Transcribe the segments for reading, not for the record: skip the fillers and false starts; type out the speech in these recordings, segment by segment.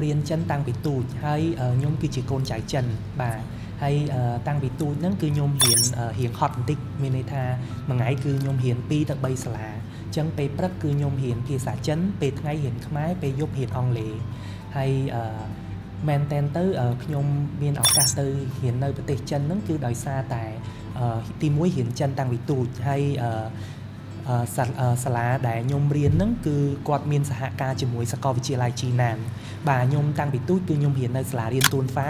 រៀនចិនតាំងពីទូចហើយខ្ញុំគឺជាកូនចៅចិនបាទហើយតាំងពីទូចហ្នឹងគឺខ្ញុំរៀនហត់បន្តិចមានន័យថាមួយថ្ងៃគឺខ្ញុំរៀន2ទៅ3សាលាអញ្ចឹងពេលព្រឹកគឺខ្ញុំរៀនភាសាចិនពេលថ្ងៃរៀនខ្មែរពេលយប់រៀនអង់គ្លេសហើយមែនតើទៅខ្ញុំមានឱកាសទៅរៀននៅប្រទេសចិនហ្នឹងគឺដោយសារតែទី1រៀនចិនតាំងពីទូចហើយសាលាដែលខ្ញុំរៀនហ្នឹងគឺគាត់មានសហការជាមួយសាកលវិទ្យាល័យជីណានបាទខ្ញុំតាំងពីទូចគឺខ្ញុំរៀននៅសាលារៀនទួនហ្វា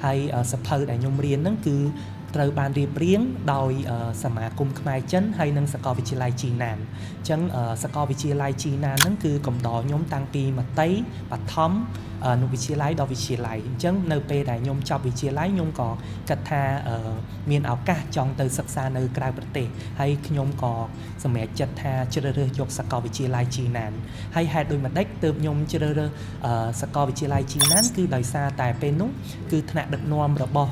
ហើយសភៅដែលខ្ញុំរៀនហ្នឹងគឺត្រូវបានរៀបរៀងដោយសមាគមខ្មែរចិនហើយនិងសាកលវិទ្យាល័យជីណានអញ្ចឹងសាកលវិទ្យាល័យជីណានហ្នឹងគឺកំដរខ្ញុំតាំងពីមត្តេយ្យបឋមអនុវិទ្យាល័យដល់វិទ្យាល័យអញ្ចឹងនៅពេលដែលខ្ញុំចប់វិទ្យាល័យខ្ញុំក៏គិតថាមានឱកាសចង់ទៅសិក្សានៅក្រៅប្រទេសហើយខ្ញុំក៏សម្រេចចិត្តថាជ្រើសរើសយកសាកលវិទ្យាល័យជីណានហើយហេតុដូចម្ដេចទើបខ្ញុំជ្រើសរើសសាកលវិទ្យាល័យជីណានគឺដោយសារតែពេលនោះគឺថ្នាក់ដឹកនាំរបស់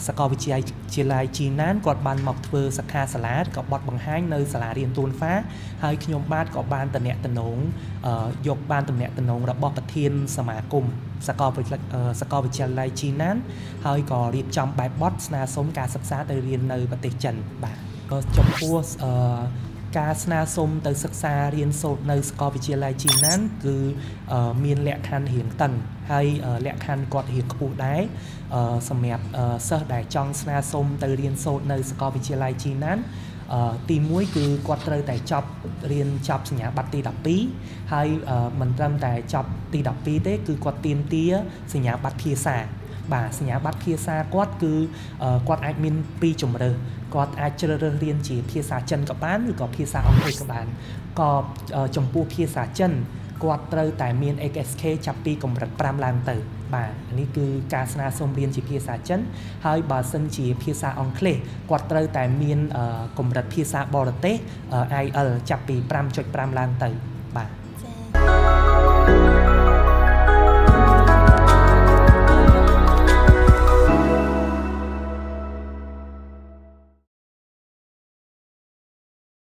សាកលវិទ្យាល័យជីណានគាត់បានមកធ្វើសិក្ខាសាលាក៏បត់បង្ហាញនៅសាលារៀនទួនហ្វាហើយខ្ញុំបាទក៏បានតំណែងយកបានតំណែងរបស់ប្រធានសមាគមសាកលវិទ្យាល័យជីណានហើយក៏រៀបចំបែបបទស្នើសុំការសិក្សាទៅរៀននៅប្រទេសចិនបាទចំពោះការស្នើសុំទៅសិក្សារៀនសូត្រនៅសាកលវិទ្យាល័យជីណានគឺមានលក្ខខណ្ឌរៀងតឹងហើយលក្ខខណ្ឌគាត់រៀងខ្ពស់ដែរសម្រាប់សិស្សដែលចង់ស្នើសុំទៅរៀនសូត្រនៅសាកលវិទ្យាល័យជីណានទី1គឺគាត់ត្រូវតែរៀនចប់សញ្ញាបត្រទី12ហើយមិនត្រឹមតែចប់ទី12ទេគឺគាត់ទាមទារសញ្ញាបត្រភាសាបាទសញ្ញាបត្រភាសាគាត់គឺគាត់អាចមាន2ជម្រើសគាត់អាចជ្រើសរើសរៀនជាភាសាចិនក៏បានឬក៏ភាសាអង់គ្លេសក៏បានក៏ចំពោះភាសាចិនគាត់ត្រូវតែមាន XSK ចាប់ពីកម្រិត5ឡើងទៅបាទនេះគឺការស្នើសុំរៀនជាភាសាចិនហើយបើសិនជាភាសាអង់គ្លេសគាត់ត្រូវតែមានកម្រិតភាសាបរទេស IELTS ចាប់ពី 5.5 ឡើងទៅបាទ